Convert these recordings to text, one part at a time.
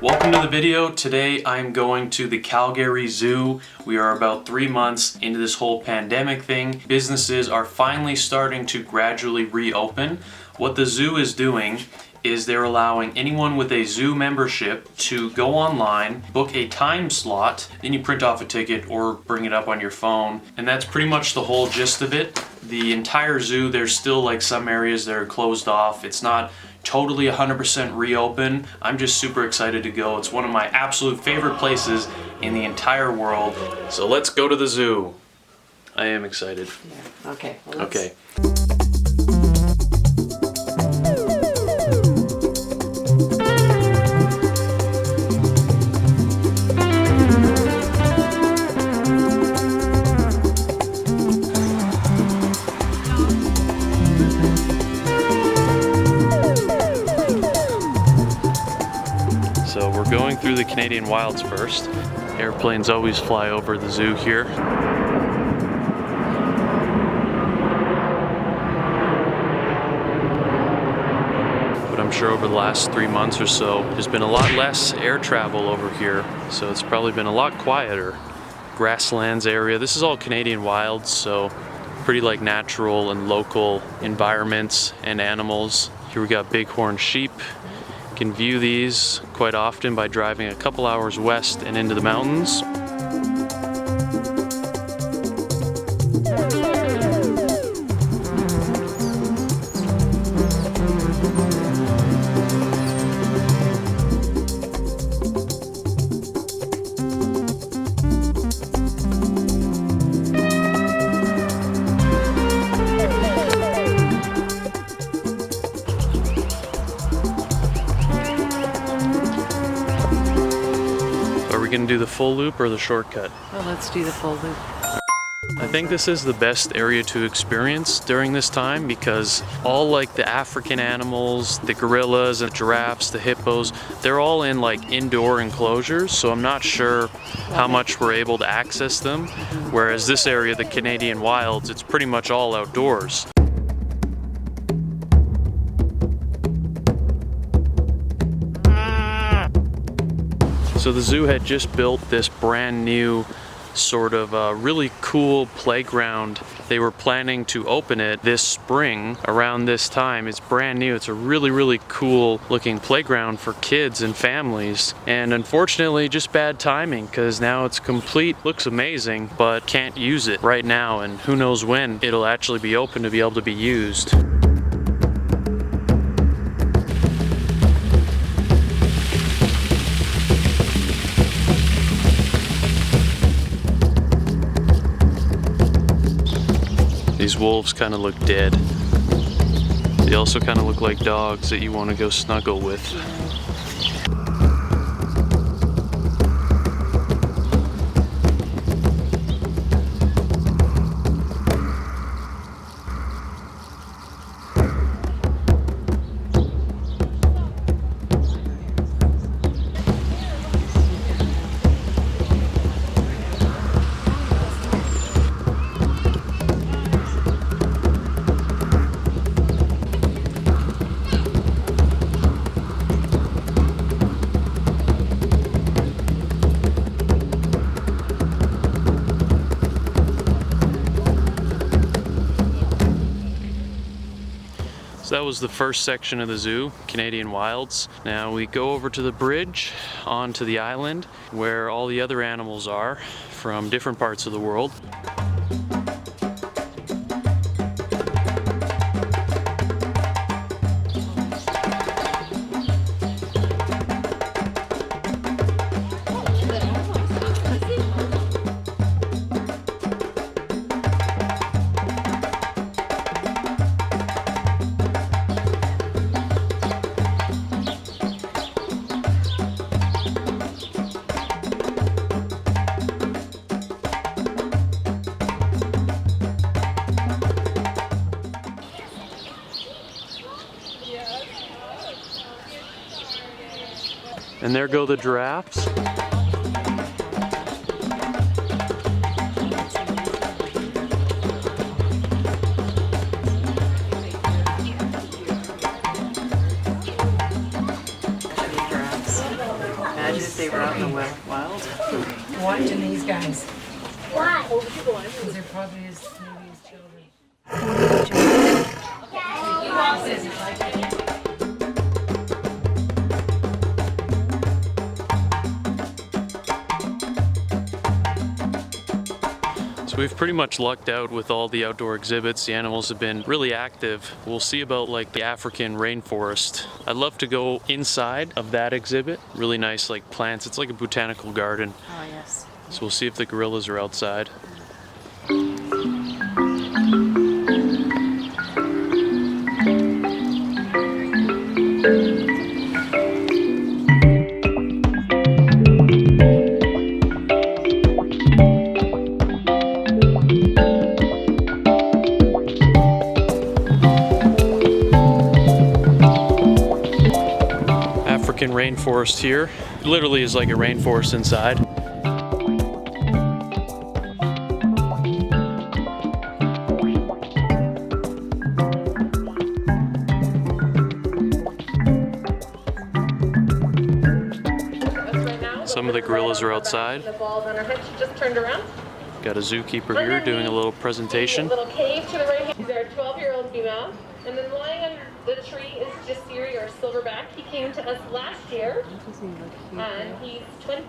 Welcome to the video. Today I'm going to the Calgary Zoo. We are about 3 months into this whole pandemic thing. Businesses are finally starting to gradually reopen. What the zoo is doing is they're allowing anyone with a zoo membership to go online, book a time slot, then you print off a ticket or bring it up on your phone, and that's pretty much the whole gist of it. The entire zoo, there's still like some areas that are closed off. It's not totally 100% reopen. I'm just super excited to go. It's one of my absolute favorite places in the entire world. So let's go to the zoo. I am excited. Yeah. Okay. Well, Okay. So we're going through the Canadian wilds first. Airplanes always fly over the zoo here. But I'm sure over the last 3 months or so, there's been a lot less air travel over here. So it's probably been a lot quieter. Grasslands area. This is all Canadian wilds, so pretty like natural and local environments and animals. Here we got bighorn sheep. You can view these quite often by driving a couple hours west and into the mountains. Are we gonna do the full loop or the shortcut? well, let's do the full loop. I think this is the best area to experience during this time because all like the African animals, the gorillas and giraffes, the hippos, they're all in like indoor enclosures, so I'm not sure how much we're able to access them. Whereas this area, the Canadian wilds, it's pretty much all outdoors. So the zoo had just built this brand new sort of really cool playground. They were planning to open it this spring around this time. It's brand new. It's a really cool looking playground for kids and families. And unfortunately just bad timing because now it's complete. Looks amazing, but can't use it right now, and who knows when it'll actually be open to be able to be used. These wolves kind of look dead. They also kind of look like dogs that you want to go snuggle with. So that was the first section of the zoo, Canadian wilds. Now we go over to the bridge onto the island where all the other animals are from different parts of the world. And there go the giraffes. if they were out in the wild. Watching these guys. Why? Because they're probably maybe his children. So we've pretty much lucked out with all the outdoor exhibits. The animals have been really active. We'll see about like the African rainforest. I'd love to go inside of that exhibit. Really nice like plants. It's like a botanical garden. Oh, yes. So we'll see if the gorillas are outside. African rainforest here. It literally is like a rainforest inside. Some of the gorillas are outside. The balls on our hips just turned around. Got a zookeeper here doing a little presentation. Little cave to the right hand. These are a 12-year-old female. And then lying under the tree is Jasiri, our silverback. He came to us last year. And he's 22.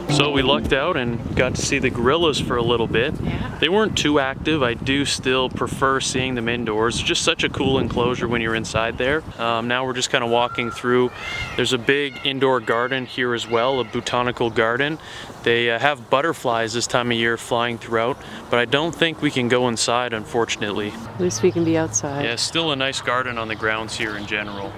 So we lucked out and got to see the gorillas for a little bit. Yeah. They weren't too active. I do still prefer seeing them indoors. It's just such a cool enclosure when you're inside there. Now we're just kind of walking through. There's a big indoor garden here as well, a botanical garden. They have butterflies this time of year flying throughout, but I don't think we can go inside, unfortunately. At least we can be outside. Yeah, still a nice garden on the grounds here in general.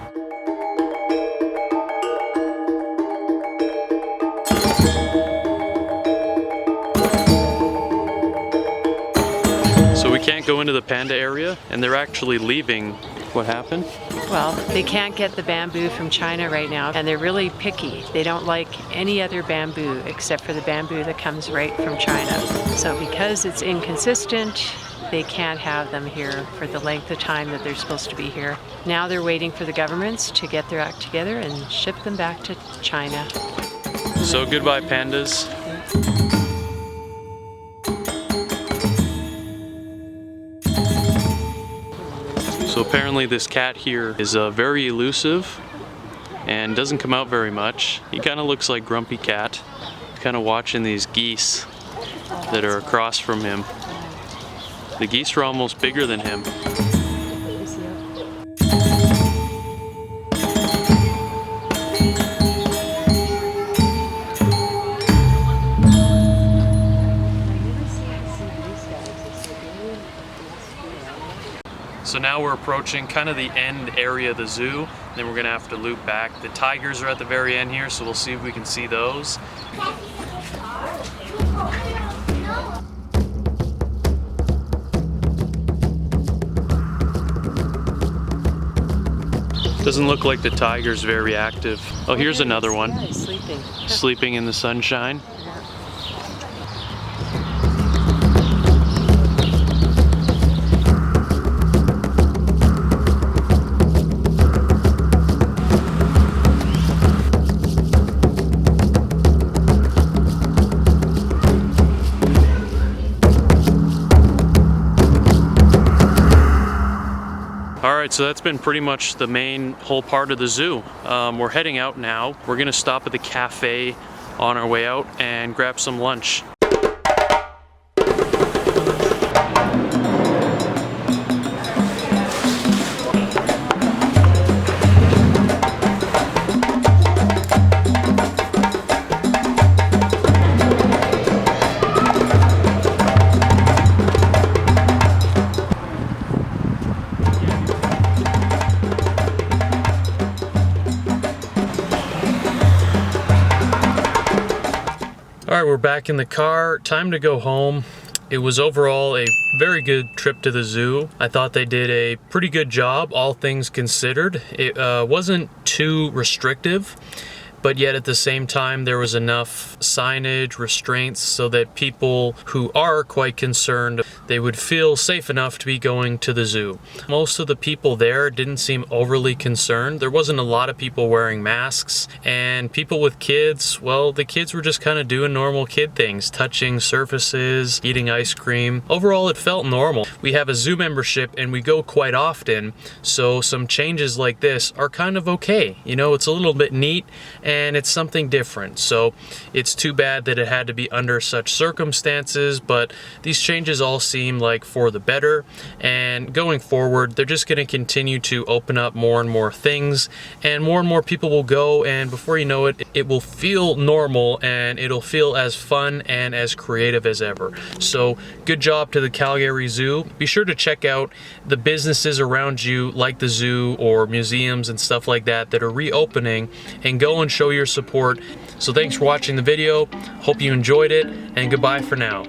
So we can't go into the panda area, and they're actually leaving. What happened? Well, they can't get the bamboo from China right now, and they're really picky. They don't like any other bamboo except for the bamboo that comes right from China. So because it's inconsistent, they can't have them here for the length of time that they're supposed to be here. Now they're waiting for the governments to get their act together and ship them back to China. So goodbye, pandas. So apparently this cat here is very elusive and doesn't come out very much. He kind of looks like Grumpy Cat. He's kind of watching these geese that are across from him. The geese are almost bigger than him. So now we're approaching kind of the end area of the zoo. Then we're gonna have to loop back. The tigers are at the very end here, so we'll see if we can see those. Doesn't look like the tiger's very active. Oh, here's another one. Yeah, he's sleeping. Sleeping in the sunshine. Alright, so that's been pretty much the whole part of the zoo. We're heading out now. We're gonna stop at the cafe on our way out and grab some lunch. All right, we're back in the car. Time to go home. It was overall a very good trip to the zoo. I thought they did a pretty good job, all things considered. It wasn't too restrictive, but yet at the same time there was enough signage, restraints, so that people who are quite concerned, they would feel safe enough to be going to the zoo. Most of the people there didn't seem overly concerned. There wasn't a lot of people wearing masks, and people with kids, well, the kids were just kind of doing normal kid things, touching surfaces, eating ice cream. Overall, it felt normal. We have a zoo membership and we go quite often, so some changes like this are kind of okay. You know, it's a little bit neat and it's something different. So it's too bad that it had to be under such circumstances, but these changes all seem like for the better, and going forward they're just going to continue to open up more and more things, and more people will go, and before you know it, it will feel normal and it'll feel as fun and as creative as ever. So good job to the Calgary Zoo. Be sure to check out the businesses around you like the zoo or museums and stuff like that that are reopening, and go and show your support. So thanks for watching the video. Hope you enjoyed it, and goodbye for now.